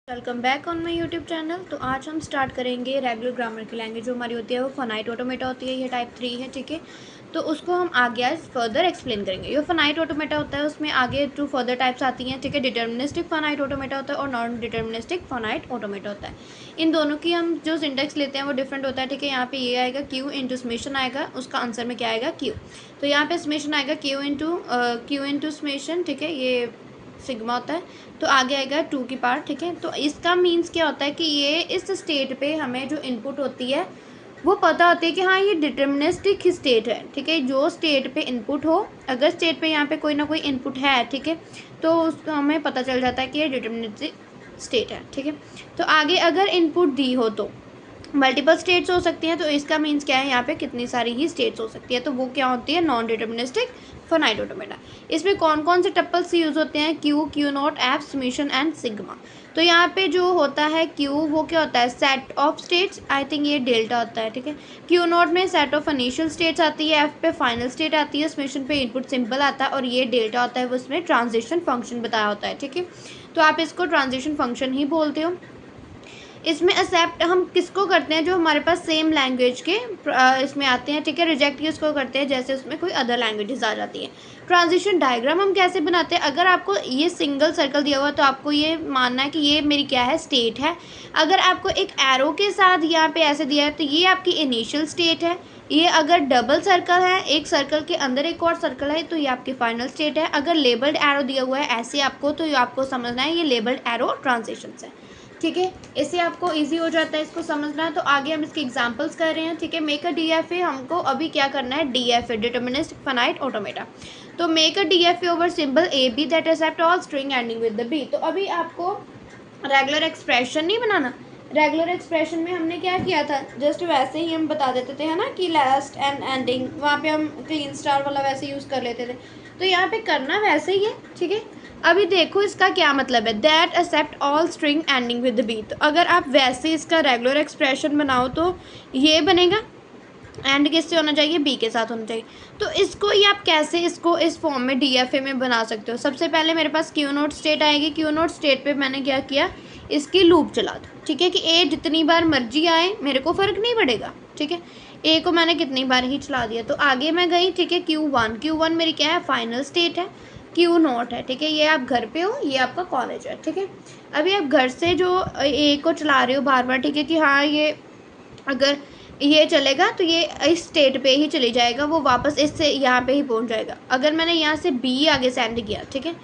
Welcome back on my YouTube channel. तो आज हम स्टार्ट करेंगे रेगुलर ग्रामर की लैंग्वेज जो हमारी होती है वो फाइनाइट ऑटोमेटा होती है। ये टाइप 3 है, ठीक है। तो उसको हम आगे आज फर्दर एक्सप्लेन करेंगे। जो फाइनाइट ऑटोमेटा होता है उसमें आगे 2 फर्दर टाइप्स आती हैं, ठीक है। डिटर्मिनिस्टिक फाइनाइट ऑटोमेटा होता है और नॉन डिटर्मिनिस्टिक फाइनाइट ऑटोमेटा होता है। इन दोनों की हम जो सिंटेक्स लेते हैं वो डिफरेंट होता है, ठीक है। यहाँ पे ये आएगा क्यू इंटू समेशन आएगा, उसका आंसर में क्या आएगा क्यू। तो यहाँ पे समेशन आएगा क्यू इंटू समेशन, ठीक है। ये सिग्मा होता है। तो आगे आएगा 2 की पावर, ठीक है। तो इसका मीन्स क्या होता है कि ये इस स्टेट पे हमें जो इनपुट होती है वो पता होती है कि हाँ ये डिटर्मिनिस्टिक स्टेट है, ठीक है। जो स्टेट पे इनपुट हो, अगर स्टेट पे यहाँ पे कोई ना कोई इनपुट है, ठीक है, तो उसका हमें पता चल जाता है कि ये डिटर्मिनिस्टिक स्टेट है, ठीक है। तो आगे अगर इनपुट दी हो तो मल्टीपल स्टेट्स हो सकती हैं। तो इसका मीन्स क्या है, यहाँ पे कितनी सारी ही स्टेट्स हो सकती है। तो वो क्या होती है, नॉन डिटर्मिनिस्टिक फाइनाइट ऑटोमेटा। इसमें कौन कौन से टपल्स यूज़ होते हैं, Q, Q not, F, summation and sigma. तो यहाँ पे जो होता है क्यू, वो क्या होता है, set of states. I think ये डेल्टा होता है, ठीक है। क्यू नॉट में सेट ऑफ इनिशियल स्टेट्स आती है, एफ पे फाइनल स्टेट आती है, समेशन पे इनपुट सिंपल आता है और ये डेल्टा होता है वो उसमें ट्रांजिशन फंक्शन बताया होता है, ठीक है। तो आप इसको ट्रांजिशन फंक्शन ही बोलते हो। इसमें एक्सेप्ट हम किसको करते हैं, जो हमारे पास सेम लैंग्वेज के इसमें आते हैं, ठीक है। रिजेक्ट किसको करते हैं, जैसे उसमें कोई अदर लैंग्वेजेस आ जाती है। ट्रांजिशन डायग्राम हम कैसे बनाते हैं, अगर आपको ये सिंगल सर्कल दिया हुआ तो आपको ये मानना है कि ये मेरी क्या है, स्टेट है। अगर आपको एक एरो के साथ यहाँ पे ऐसे दिया है तो ये आपकी इनिशियल स्टेट है। ये अगर डबल सर्कल है, एक सर्कल के अंदर एक और सर्कल है, तो ये आपकी फाइनल स्टेट है। अगर लेबल्ड एरो दिया हुआ है ऐसे आपको, तो ये आपको समझना है ये लेबल्ड एरो ट्रांजिशन है, ठीक है। इससे आपको इजी हो जाता है इसको समझना। तो आगे हम इसके एग्जांपल्स कर रहे हैं, ठीक है। मेक अ डीएफए, हमको अभी क्या करना है, डीएफए डिटर्मिनिस्टिक फाइनाइट ऑटोमेटा। तो make a DFA over symbol A B that accept all string ending with the B. तो अभी आपको रेगुलर एक्सप्रेशन नहीं बनाना। रेगुलर एक्सप्रेशन में हमने क्या किया था, जस्ट वैसे ही हम बता देते थे, है ना, कि लास्ट एंड एंडिंग, वहाँ पे हम क्लीन स्टार वाला वैसे यूज़ कर लेते थे। तो यहाँ पे करना वैसे ही है, ठीक है। अभी देखो इसका क्या मतलब है, that accept all string ending with the B. तो अगर आप वैसे इसका रेगुलर एक्सप्रेशन बनाओ तो ये बनेगा, एंड किससे होना चाहिए, बी के साथ होना चाहिए। तो इसको ये आप कैसे इसको इस फॉर्म में डीएफए में बना सकते हो। सबसे पहले मेरे पास क्यू नोट स्टेट आएगी, क्यू नोट स्टेट पे मैंने क्या किया, इसकी लूप चला दी, ठीक है। कि ए जितनी बार मर्जी आए मेरे को फ़र्क नहीं पड़ेगा, ठीक है। ए को मैंने कितनी बार ही चला दिया। तो आगे मैं गई, ठीक है। क्यू वन मेरी क्या है, फाइनल स्टेट है। क्यू नॉट है, ठीक है। ये आप घर पे हो, ये आपका कॉलेज है, ठीक है। अभी आप घर से जो ए को चला रहे हो बार बार, ठीक है, कि हाँ ये अगर ये चलेगा तो ये इस स्टेट पे ही चली जाएगा, वो वापस इससे यहाँ पे ही पहुँच जाएगा। अगर मैंने यहाँ से बी आगे सेंड किया, ठीक है,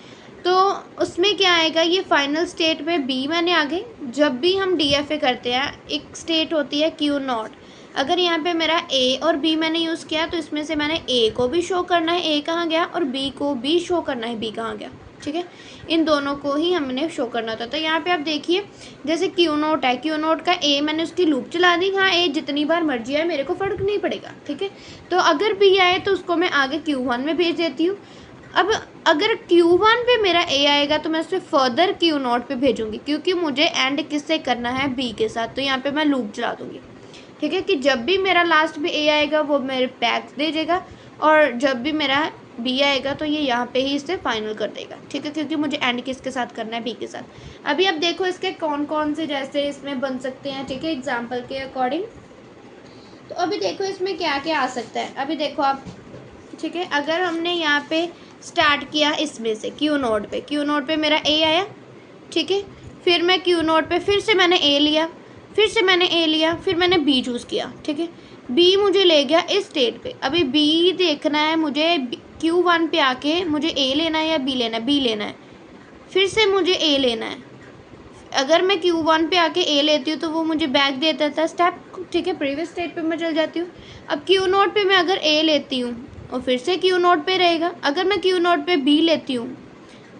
तो उसमें क्या आएगा, ये फाइनल स्टेट में बी मैंने आगे। जब भी हम डीएफए करते हैं एक स्टेट होती है क्यू नॉट। अगर यहाँ पे मेरा ए और बी मैंने यूज़ किया तो इसमें से मैंने ए को भी शो करना है ए कहाँ गया, और बी को भी शो करना है बी कहाँ गया, ठीक है। इन दोनों को ही हमने शो करना था। तो यहाँ पे आप देखिए, जैसे क्यू नोट है, क्यू नोट का ए मैंने उसकी लूप चला दी, हाँ ए जितनी बार मर्जी आए मेरे को फ़र्क नहीं पड़ेगा, ठीक है। तो अगर बी आए तो उसको मैं आगे Q1 में भेज देती हूँ। अब अगर Q1 पे मेरा ए आएगा तो मैं उसे फर्दर क्यू नोट पे भेजूँगी, क्योंकि मुझे एंड किससे करना है, बी के साथ। तो यहाँ पे मैं लूप चला दूँगी, ठीक है। कि जब भी मेरा लास्ट में ए आएगा वो मेरे बैक दे देगा, और जब भी मेरा बी आएगा तो ये यहाँ पे ही इसे फाइनल कर देगा, ठीक है। क्योंकि मुझे एंड किसके साथ करना है, बी के साथ। अभी आप देखो इसके कौन कौन से जैसे इसमें बन सकते हैं, ठीक है, एग्जाम्पल के अकॉर्डिंग। तो अभी देखो इसमें क्या क्या आ सकता है। अभी देखो आप, ठीक है, अगर हमने यहाँ पे स्टार्ट किया इसमें से क्यू नोट पे मेरा ए आया, ठीक है। फिर मैं क्यू नोट पे फिर से मैंने ए लिया, फिर मैंने बी चूज़ किया, ठीक है। बी मुझे ले गया इस स्टेट पे। अभी बी देखना है मुझे, Q1 पे आके मुझे ए लेना है या बी लेना है, बी लेना है। फिर से मुझे ए लेना है। अगर मैं Q1 पे आके ए लेती हूँ तो वो मुझे बैक दे देता है स्टेप, ठीक है। प्रीवियस स्टेट पे मैं चल जाती हूँ। अब क्यू नोट पे मैं अगर ए लेती हूँ और फिर से क्यू नोट पे रहेगा। अगर मैं क्यू नोट पे बी लेती हूँ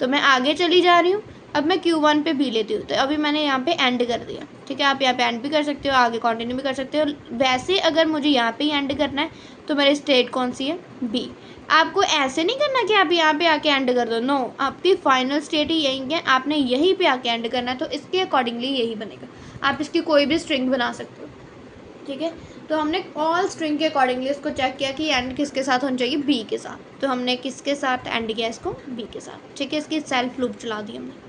तो मैं आगे चली जा रही हूँ। अब मैं Q1 पे बी लेती हूँ तो अभी मैंने यहाँ पे एंड कर दिया, ठीक है। आप यहाँ पे एंड भी कर सकते हो, आगे कंटिन्यू भी कर सकते हो। वैसे अगर मुझे यहाँ पे ही एंड करना है तो मेरी स्टेट कौन सी है, बी। आपको ऐसे नहीं करना कि आप यहाँ पे आके एंड कर दो, नो, आपकी फाइनल स्टेट ही यही है, आपने यहीं पे आके एंड करना है। तो इसके अकॉर्डिंगली यही बनेगा। आप इसकी कोई भी स्ट्रिंग बना सकते हो, ठीक है। तो हमने ऑल स्ट्रिंग के अकॉर्डिंगली इसको चेक किया कि एंड किसके साथ होना चाहिए, बी के साथ। तो हमने किसके साथ एंड किया, इसको बी के साथ, ठीक है। इसकी सेल्फ लूप चला दी हमने।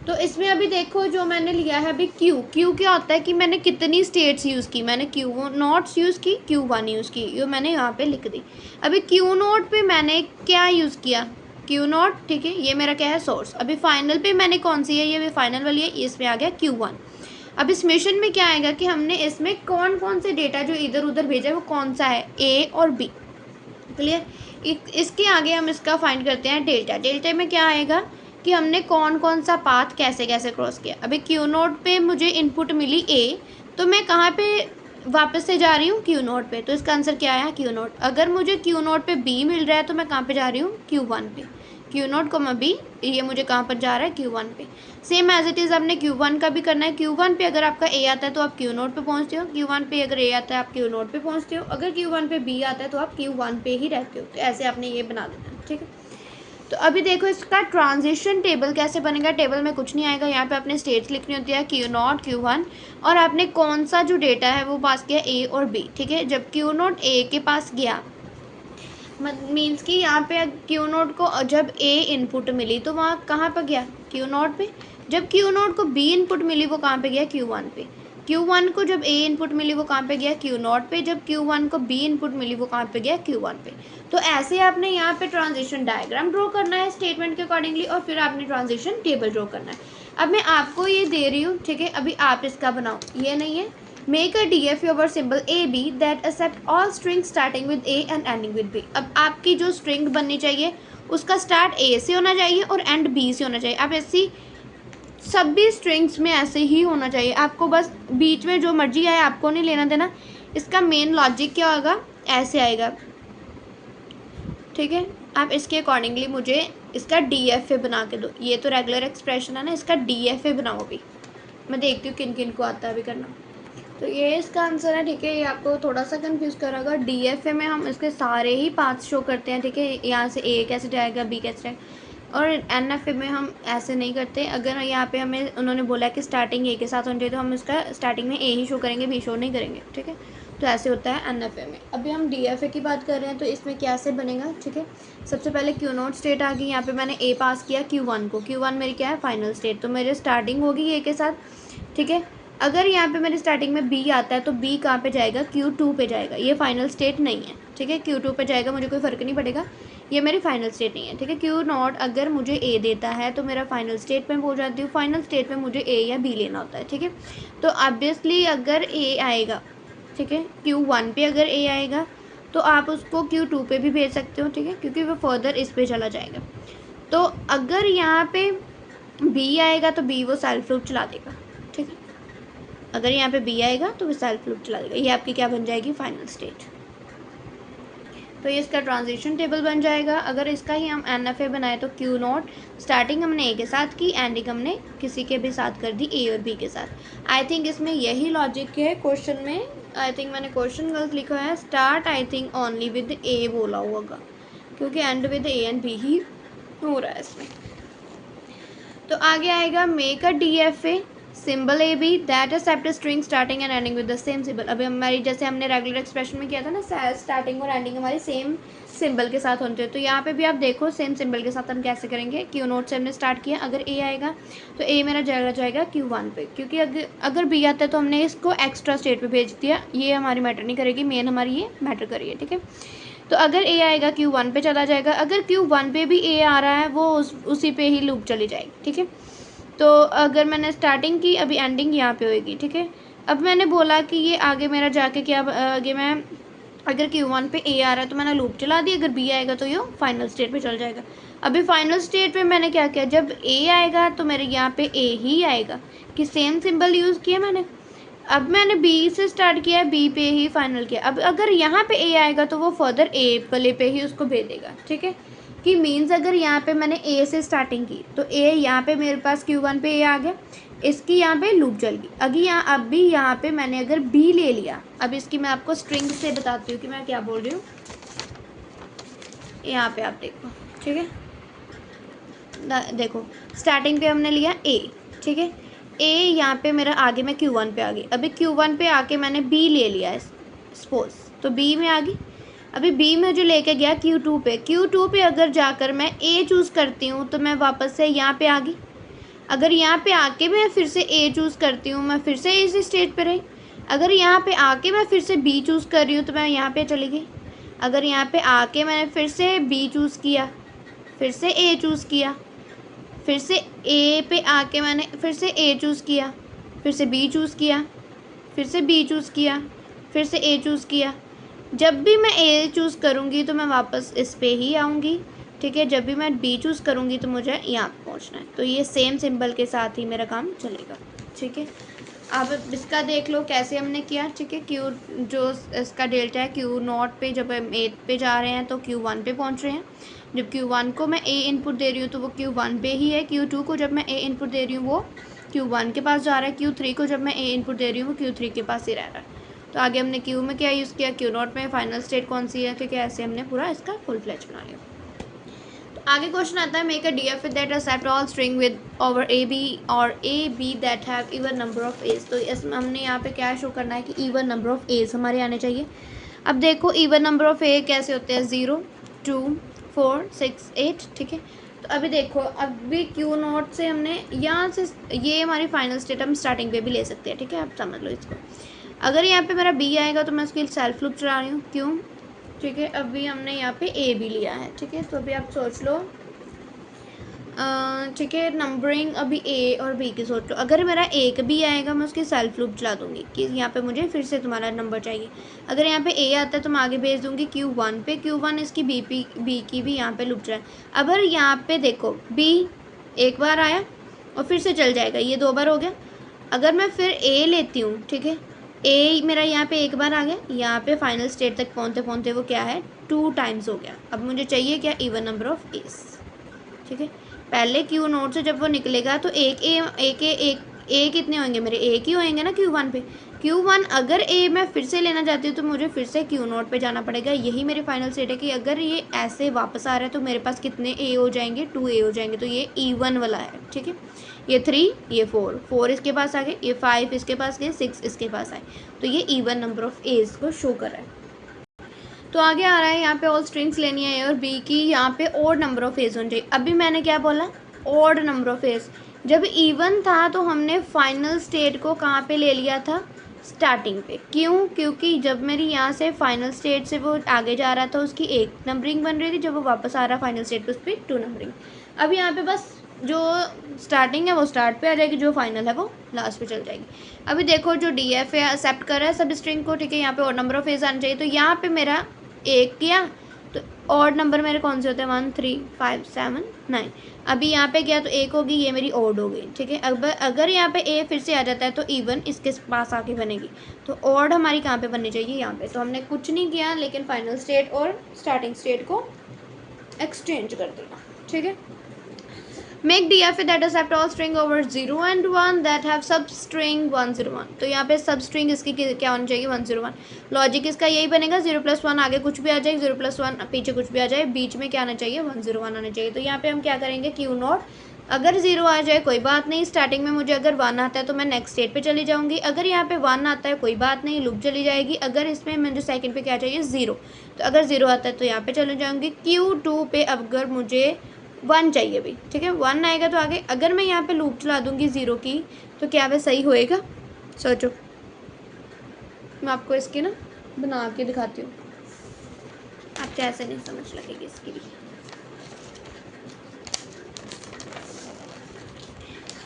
तो इसमें अभी देखो जो मैंने लिया है अभी क्यू क्या होता है कि मैंने कितनी स्टेट्स यूज़ की, मैंने क्यू नॉट्स यूज़ की, Q1 यूज़ की, ये मैंने यहाँ पे लिख दी। अभी क्यू नॉट पे मैंने क्या यूज़ किया, क्यू नॉट, ठीक है, ये मेरा क्या है सोर्स। अभी फाइनल पे मैंने कौन सी है, ये फाइनल वाली है, इसमें आ गया Q1। अब इस मिशन में क्या आएगा कि हमने इसमें कौन कौन से डेटा जो इधर उधर भेजा है वो कौन सा है, A और B, क्लियर। इसके आगे हम इसका फाइंड करते हैं डेल्टा। डेल्टा में क्या आएगा कि हमने कौन कौन सा पाथ कैसे कैसे क्रॉस किया। अभी क्यू नोट पे मुझे इनपुट मिली A, तो मैं कहाँ पे वापस से जा रही हूँ, क्यू नोट पे, तो इसका आंसर क्या आया, क्यू नोट। अगर मुझे क्यू नोट पे B मिल रहा है तो मैं कहाँ पे जा रही हूँ, Q1 पे। क्यू नोट को B, ये मुझे कहाँ पर जा रहा है, Q1 पे। सेम एज इट इज़ आपने Q1 का भी करना है। Q1 पे अगर आपका A आता है तो आप क्यू नोट पे पहुँचते हो, Q1 पे अगर A आता है आप क्यू नोट पे पहुँचते हो, अगर Q1 पे B आता है तो आप Q1 पे ही रहते हो। तो ऐसे आपने ये बना देना है, ठीक है। तो अभी देखो इसका ट्रांजिशन टेबल कैसे बनेगा। टेबल में कुछ नहीं आएगा, यहाँ पे आपने स्टेट्स लिखनी होती है, क्यू नॉट, Q1, और आपने कौन सा जो डेटा है वो पास किया, A और B, ठीक है। जब क्यू नॉट A के पास गया, मीन्स कि यहाँ पे क्यू नोट को जब A इनपुट मिली तो वहाँ कहाँ पर गया, क्यू नोट पे। जब क्यू नोट को B इनपुट मिली वो कहाँ पे गया, Q1 पे। Q1 को जब A इनपुट मिली वो कहाँ पे गया, क्यू नोट पे। जब Q1 को B इनपुट मिली वो कहाँ पे गया, Q1 पे। तो ऐसे आपने यहाँ पे ट्रांजिशन डायग्राम ड्रॉ करना है स्टेटमेंट के अकॉर्डिंगली, और फिर आपने ट्रांजिशन टेबल ड्रॉ करना है। अब मैं आपको ये दे रही हूँ, ठीक है, अभी आप इसका बनाओ, ये नहीं है। Make a DFA over symbol AB that accept all strings starting with A and ending with B। अब आपकी जो स्ट्रिंग बननी चाहिए उसका स्टार्ट A से होना चाहिए और एंड B से होना चाहिए। अब ऐसी सभी स्ट्रिंग्स में ऐसे ही होना चाहिए, आपको बस बीच में जो मर्जी आए आपको नहीं लेना देना। इसका मेन लॉजिक क्या होगा, ऐसे आएगा, ठीक है। आप इसके अकॉर्डिंगली मुझे इसका DFA बना के दो। ये तो रेगुलर एक्सप्रेशन है ना, इसका DFA बनाओ। अभी मैं देखती हूँ किन किन को आता है अभी करना। तो ये इसका आंसर है, ठीक है। ये आपको थोड़ा सा कंफ्यूज करेगा। DFA में हम इसके सारे ही पाथ शो करते हैं, ठीक है। यहाँ से A कैसे जाएगा, B कैसे जाएगा, और NFA में हम ऐसे नहीं करते। अगर यहाँ पे हमें उन्होंने बोला कि स्टार्टिंग A के साथ होनी चाहिए तो हम इसका स्टार्टिंग में A ही शो करेंगे, B शो नहीं करेंगे, ठीक है। तो ऐसे होता है NFA में। अभी हम DFA की बात कर रहे हैं तो इसमें क्या से बनेगा, ठीक है। सबसे पहले क्यू नॉट स्टेट आ गई, यहाँ पे मैंने A पास किया Q1 को। Q1 मेरी क्या है, फाइनल स्टेट, तो मेरे स्टार्टिंग होगी A के साथ, ठीक है। अगर यहाँ पे मेरे स्टार्टिंग में B आता है तो B कहाँ पे जाएगा, Q2 पे जाएगा। ये फाइनल स्टेट नहीं है, ठीक है, Q2 पे जाएगा, मुझे कोई फ़र्क नहीं पड़ेगा, ये मेरी फाइनल स्टेट नहीं है, ठीक है। क्यू नॉट अगर मुझे A देता है तो मेरा फाइनल स्टेट में हो जाती हूँ। फाइनल स्टेट में मुझे A या B लेना होता है, ठीक है। तो ऑब्वियसली अगर A आएगा, ठीक है, Q1 पे अगर A आएगा तो आप उसको Q2 पे भी भेज सकते हो, ठीक है, क्योंकि वो फर्दर इस पर चला जाएगा। तो अगर यहाँ पे B आएगा तो B वो सेल्फ लूप चला देगा, ठीक है। अगर यहाँ पे B आएगा तो वो सेल्फ लूप चला देगा। ये आपकी क्या बन जाएगी, फाइनल स्टेट। तो ये इसका ट्रांजिशन टेबल बन जाएगा। अगर इसका ही हम NFA बनाए तो क्यू नॉट स्टार्टिंग हमने A के साथ की, एंडिंग हमने किसी के भी साथ कर दी, A और B के साथ। आई थिंक इसमें यही लॉजिक है क्वेश्चन में। आई थिंक मैंने क्वेश्चन गलत लिखा है, start I think only with A बोला होगा, क्योंकि end with A and B ही हो रहा है इसमें। तो आगे आएगा make a DFA symbol AB that accept string starting and ending with the same symbol. अभी हमारी जैसे हमने रेगुलर एक्सप्रेशन में किया था ना, स्टार्टिंग और एंडिंग हमारी सेम सिंबल के साथ होते हैं। तो यहाँ पे भी आप देखो सेम सिंबल के साथ हम कैसे करेंगे। क्यू नोट से हमने स्टार्ट किया, अगर A आएगा तो A मेरा जाएगा Q1 पे, क्योंकि अगर B आता है तो हमने इसको एक्स्ट्रा स्टेट पर भेज दिया। ये हमारी मैटर नहीं करेगी, मेन हमारी ये मैटर करिए, ठीक है। तो अगर A आएगा Q1 पे चला जाएगा, अगर Q1 पे भी A आ रहा है वो उसी पे ही लूप चली जाएगी, ठीक है। तो अगर मैंने स्टार्टिंग की, अभी एंडिंग यहाँ पे होएगी, ठीक है। अब मैंने बोला कि ये आगे मेरा जाके क्या, आगे मैं अगर Q1 पे A आ रहा है तो मैंने लूप चला दी, अगर B आएगा तो ये फाइनल स्टेट पे चल जाएगा। अभी फाइनल स्टेट पे मैंने क्या किया, जब A आएगा तो मेरे यहाँ पे A ही आएगा, कि सेम सिंबल यूज़ किया मैंने। अब मैंने B से स्टार्ट किया, B पे ही फाइनल किया। अब अगर यहाँ पे A आएगा तो वो फर्दर A वाले पे ही उसको भेज देगा, ठीक है। कि मीन्स अगर यहाँ पे मैंने A से स्टार्टिंग की तो A यहाँ पे मेरे पास Q1 पे A आ गया, इसकी यहाँ पे लूप चल गई। अभी यहाँ पे मैंने अगर B ले लिया, अब इसकी मैं आपको स्ट्रिंग से बताती हूँ कि मैं क्या बोल रही हूँ। यहाँ पे आप देखो, ठीक है, देखो स्टार्टिंग पे हमने लिया A, ठीक है। A यहाँ पे मेरा आगे मैं Q1 पे आ गई। अभी Q1 पे आके मैंने B ले लिया है सपोज, तो B में आ गई। अभी B में जो लेके गया Q2 पे, Q2 पे अगर जाकर मैं A चूज़ करती हूँ तो मैं वापस से यहाँ पे आ गई। अगर यहाँ पे आके मैं फिर से ए चूज़ करती हूँ, मैं फिर से इस स्टेज पे रही। अगर यहाँ पे आके मैं फिर से बी चूज़ कर रही हूँ तो मैं यहाँ पे चली गई। अगर यहाँ पे आके मैंने फिर से बी चूज़ किया, फिर से ए चूज़ किया, फिर से ए पे आके मैंने फिर से ए चूज़ किया, फिर से बी चूज़ किया, फिर से बी चूज़ किया, फिर से ए चूज़ किया। जब भी मैं ए चूज़ करूँगी तो मैं वापस इस पे ही आऊँगी, ठीक है। जब भी मैं बी चूज़ करूँगी तो मुझे यहाँ पे पहुँचना है। तो ये सेम सिंबल के साथ ही मेरा काम चलेगा, ठीक है। अब इसका देख लो कैसे हमने किया, ठीक है। क्यू जो इसका डेल्टा है Q0 पे जब हम ए पे जा रहे हैं तो Q1 पे पहुंच रहे हैं। जब Q1 को मैं ए इनपुट दे रही हूँ तो वो Q1 पे ही है। Q2 को जब मैं ए इनपुट दे रही हूँ वो Q1 के पास जा रहा है। Q3 को जब मैं ए इनपुट दे रही हूँ वो Q3 के पास ही रह रहा है। तो आगे हमने Q में क्या यूज़ किया, Q0 में फाइनल स्टेट कौन सी है, ठीक है। ऐसे हमने पूरा इसका फुल फ्लैच बना लिया। आगे क्वेश्चन आता है, make a DF that accept all string with over a b और a B that have even number of a's. तो इसमें हमने यहाँ पे क्या शो करना है कि इवन नंबर ऑफ एज हमारे आने चाहिए। अब देखो इवन नंबर ऑफ ए कैसे होते हैं, 0 2 4 6 8, ठीक है। तो अभी देखो अभी Q0 से हमने यहाँ से ये हमारी फाइनल स्टेट हम स्टार्टिंग पे भी ले सकते हैं, ठीक है। आप समझ लो इसको। अगर यहाँ पे मेरा बी आएगा तो मैं उसकी सेल्फ लूप चला रही हूँ, क्यों, ठीक है। अभी हमने यहाँ पे ए भी लिया है, ठीक है। तो अभी आप सोच लो, ठीक है, नंबरिंग अभी ए और बी की सोच लो। अगर मेरा एक भी आएगा मैं उसकी सेल्फ लूप चला दूँगी कि यहाँ पे मुझे फिर से तुम्हारा नंबर चाहिए। अगर यहाँ पे ए आता है तो मैं आगे भेज दूँगी Q1 पे, Q1 इसकी बी की भी यहाँ पे लूप चलाए। अगर यहाँ पे देखो बी एक बार आया और फिर से चल जाएगा, ये 2 बार हो गया। अगर मैं फिर ए लेती हूँ, ठीक है, ए मेरा यहाँ पे एक बार आ गया, यहाँ पे फाइनल स्टेट तक पहुँचते पहुँचते वो क्या है 2 टाइम्स हो गया। अब मुझे चाहिए क्या, इवन नंबर ऑफ एज, ठीक है। पहले Q0 से जब वो निकलेगा तो एक कितने होंगे मेरे, एक ही होंगे ना Q1 पे। Q1 अगर ए मैं फिर से लेना चाहती हूँ तो मुझे फिर से Q0 पे जाना पड़ेगा। यही मेरी फाइनल स्टेट है कि अगर ये ऐसे वापस आ रहा है तो मेरे पास कितने ए हो जाएंगे, 2 ए हो जाएंगे। तो ये इवन वाला है, ठीक है। ये 3, ये 4 इसके पास आ गए, ये 5 इसके पास गए, 6 इसके पास आए। तो ये इवन नंबर ऑफ एज को शो कर रहा है। तो आगे आ रहा है यहाँ पे ऑल स्ट्रिंग्स लेनी है ए और बी की, यहाँ पे ऑड नंबर ऑफ एज होनी चाहिए। अभी मैंने क्या बोला, ऑड नंबर ऑफ एज। जब इवन था तो हमने फाइनल स्टेट को कहाँ पे ले लिया था, स्टार्टिंग पे। क्यों, क्योंकि जब मेरी यहाँ से फाइनल स्टेट से वो आगे जा रहा था उसकी 1 नंबरिंग बन रही थी, जब वो वापस आ रहा फाइनल स्टेट पे उस पर 2 नंबरिंग। अब यहाँ पे बस जो स्टार्टिंग है वो स्टार्ट पे आ जाएगी, जो फाइनल है वो लास्ट पे चल जाएगी। अभी देखो जो DF है एक्सेप्ट कर रहा है सब स्ट्रिंग को, ठीक है। यहाँ पे ऑड नंबर ऑफ एज आना चाहिए। तो यहाँ पे मेरा 1 किया तो ऑड नंबर मेरे कौन से होते हैं, 1 3 5 7 9। अभी यहाँ पे गया तो 1 होगी, ये मेरी ऑड हो गई, ठीक है। अब अगर यहाँ पे ए फिर से आ जाता है तो इवन इसके पास आके बनेगी। तो ऑड हमारी कहाँ पे बननी चाहिए, यहाँ पे। तो हमने कुछ नहीं किया लेकिन फाइनल स्टेट और स्टार्टिंग स्टेट को एक्सचेंज कर दिया, ठीक है। Make DF that accept all string over 0 and 1 that have substring 1 0 1। तो यहाँ पे सब स्ट्रिंग इसकी क्या होनी चाहिए, 1 0 1। लॉजिक इसका यही बनेगा, 0 + 1 आगे कुछ भी आ जाए, 0 + 1 पीछे कुछ भी आ जाए, बीच में क्या आना चाहिए, 1 0 1 आना चाहिए। तो यहाँ पे हम क्या करेंगे, Q0 अगर 0 आ जाए कोई बात नहीं, स्टार्टिंग में मुझे अगर 1 आता है तो मैं नेक्स्ट स्टेट पे चली जाऊँगी। अगर यहाँ पे 1 आता है कोई बात नहीं, लूप चली जाएगी। अगर इसमें मुझे सेकंड पे क्या चाहिए, 0, तो अगर 0 आता है तो यहाँ पे चले जाऊँगी। Q2 पे अगर मुझे 1 चाहिए भी, ठीक है, 1 आएगा तो आगे। अगर मैं यहाँ पे लूप चला दूँगी 0 की तो क्या वह सही होएगा, सोचो। मैं आपको इसकी ना बना के दिखाती हूँ, आपको ऐसे नहीं समझ लगेगी इसकी भी।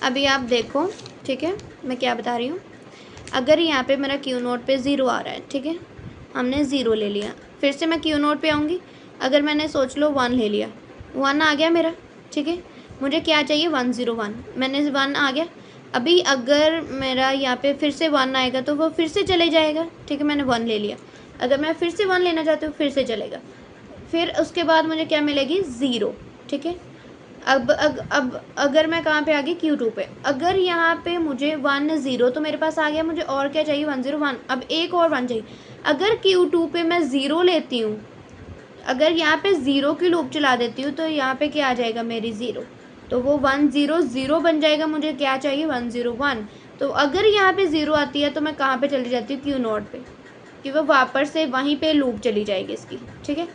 अभी आप देखो, ठीक है, मैं क्या बता रही हूँ। अगर यहाँ पे मेरा Q0 पे 0 आ रहा है, ठीक है, हमने 0 ले लिया, फिर से मैं Q0 पे आऊँगी। अगर मैंने सोच लो 1 ले लिया, 1 आ गया मेरा, ठीक है। मुझे क्या चाहिए, 1 0 1, मैंने 1 आ गया। अभी अगर मेरा यहाँ पे फिर से 1 आएगा तो वो फिर से चले जाएगा, ठीक है। मैंने 1 ले लिया, अगर मैं फिर से 1 लेना चाहती हूँ फिर से चलेगा। फिर उसके बाद मुझे क्या मिलेगी, 0, ठीक है। अब अगर मैं कहाँ पे आ गई, Q2 पे। अगर यहाँ पे मुझे 1 0 तो मेरे पास आ गया, मुझे और क्या चाहिए, 1 0 1। अब एक और 1 चाहिए। अगर Q2 पे मैं 0 लेती हूँ, अगर यहाँ पे 0 की लूप चला देती हूँ तो यहाँ पे क्या आ जाएगा मेरी 0, तो वो 1 0 0 बन जाएगा। मुझे क्या चाहिए, 1 0 1। तो अगर यहाँ पे 0 आती है तो मैं कहाँ पे चली जाती हूँ, Q0 पे, कि वो वापस से वहीं पे लूप चली जाएगी इसकी, ठीक है।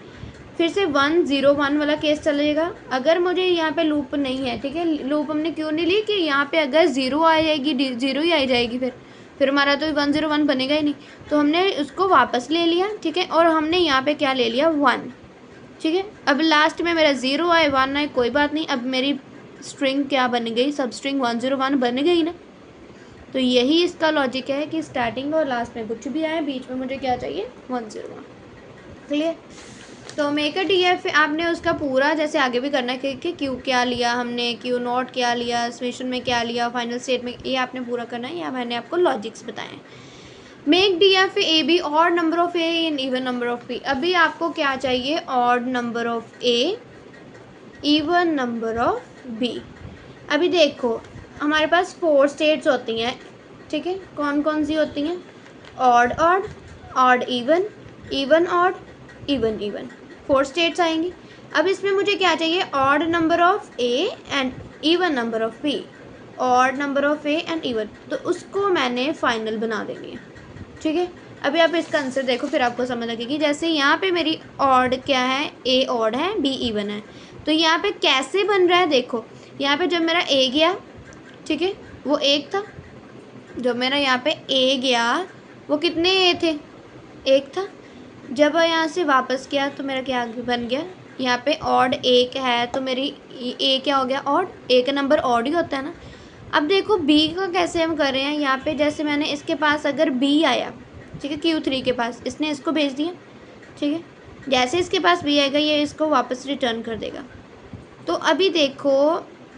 फिर से 1 0 1 वाला केस चलेगा। अगर मुझे यहाँ पे लूप नहीं है, ठीक है, लूप हमने क्यों नहीं ली कि यहाँ पे अगर 0 आ जाएगी, 0 ही आ जाएगी, फिर हमारा तो 1 0 1 बनेगा ही नहीं। तो हमने उसको वापस ले लिया, ठीक है, और हमने यहाँ पे क्या ले लिया 1, ठीक है। अब लास्ट में मेरा 0 आए 1 आए कोई बात नहीं, अब मेरी स्ट्रिंग क्या बन गई, सब स्ट्रिंग 1 0 1 बन गई ना। तो यही इसका लॉजिक है कि स्टार्टिंग और लास्ट में कुछ भी आए, बीच में मुझे क्या चाहिए 1 0 1। क्लियर। तो मेक अ डीएफ आपने उसका पूरा जैसे आगे भी करना है कि क्यू क्या लिया हमने, क्यू नॉट क्या लिया, समेशन में क्या लिया, फाइनल स्टेट में, ये आपने पूरा करना है। या मैंने आपको लॉजिक्स बताए हैं। Make DF A B odd number of A in even number of B. अभी आपको क्या चाहिए, odd number of A even number of B. अभी देखो हमारे पास 4 स्टेट्स होती हैं, ठीक है। कौन कौन सी होती हैं, odd odd, odd even, even odd, even even, 4 states आएंगी। अब इसमें मुझे क्या चाहिए, odd number of A and even number of B, odd number of A and even, तो उसको मैंने फाइनल बना देनी है, ठीक है। अभी आप इसका आंसर देखो फिर आपको समझ लगेगी। जैसे यहाँ पे मेरी ऑड क्या है, ए ऑड है, बी इवन है, तो यहाँ पे कैसे बन रहा है देखो। यहाँ पे जब मेरा ए गया, ठीक है, वो 1 था। जब मेरा यहाँ पे ए गया वो कितने ए थे, 1 था। जब यहाँ से वापस किया तो मेरा क्या बन गया, यहाँ पे ऑड 1 है तो मेरी ए क्या हो गया, ऑड, ए का नंबर ऑड ही होता है ना। अब देखो बी का कैसे हम कर रहे हैं, यहाँ पे जैसे मैंने इसके पास अगर बी आया, ठीक है, Q3 के पास, इसने इसको भेज दिया, ठीक है। जैसे इसके पास बी आएगा ये इसको वापस रिटर्न कर देगा। तो अभी देखो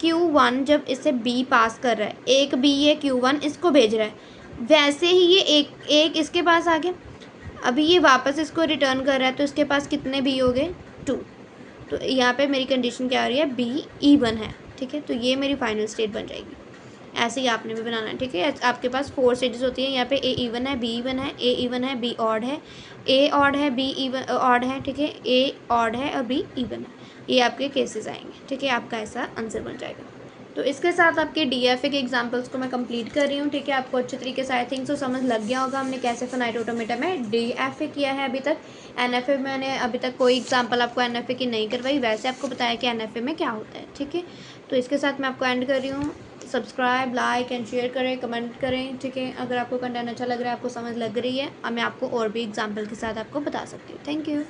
Q1 जब इसे बी पास कर रहा है, एक बी है, Q1 इसको भेज रहा है, वैसे ही ये एक इसके पास आ गया। अभी ये वापस इसको रिटर्न कर रहा है तो इसके पास कितने बी हो गए, 2। तो यहाँ पे मेरी कंडीशन क्या आ रही है, बी इवन है, ठीक है। तो ये मेरी फाइनल स्टेट बन जाएगी। ऐसे ही आपने भी बनाना है, ठीक है। आपके पास 4 स्टेजेस होती हैं। यहाँ पे ए इवन है, बी इवन है, ए इवन है, बी ऑड है, ए ऑड है, बी इवन ऑड है, ठीक है, ए ऑड है और बी इवन है। ये आपके केसेस आएंगे, ठीक है। आपका ऐसा आंसर बन जाएगा। तो इसके साथ आपके डीएफए के एग्जांपल्स को मैं कंप्लीट कर रही हूँ, ठीक है। आपको अच्छे तरीके से आई थिंक सो समझ लग गया होगा हमने कैसे फाइनाइट ऑटोमेटा में डीएफए किया है अभी तक। एनएफए मैंने अभी तक कोई एग्जांपल आपको एनएफए की नहीं करवाई, वैसे आपको बताया कि एनएफए में क्या होता है, ठीक है। तो इसके साथ मैं आपको एंड कर रही हूँ। सब्सक्राइब, लाइक एंड शेयर करें, कमेंट करें, ठीक है। अगर आपको कंटेंट अच्छा लग रहा है, आपको समझ लग रही है, मैं आपको और भी एग्जाम्पल के साथ आपको बता सकती हूँ। Thank you.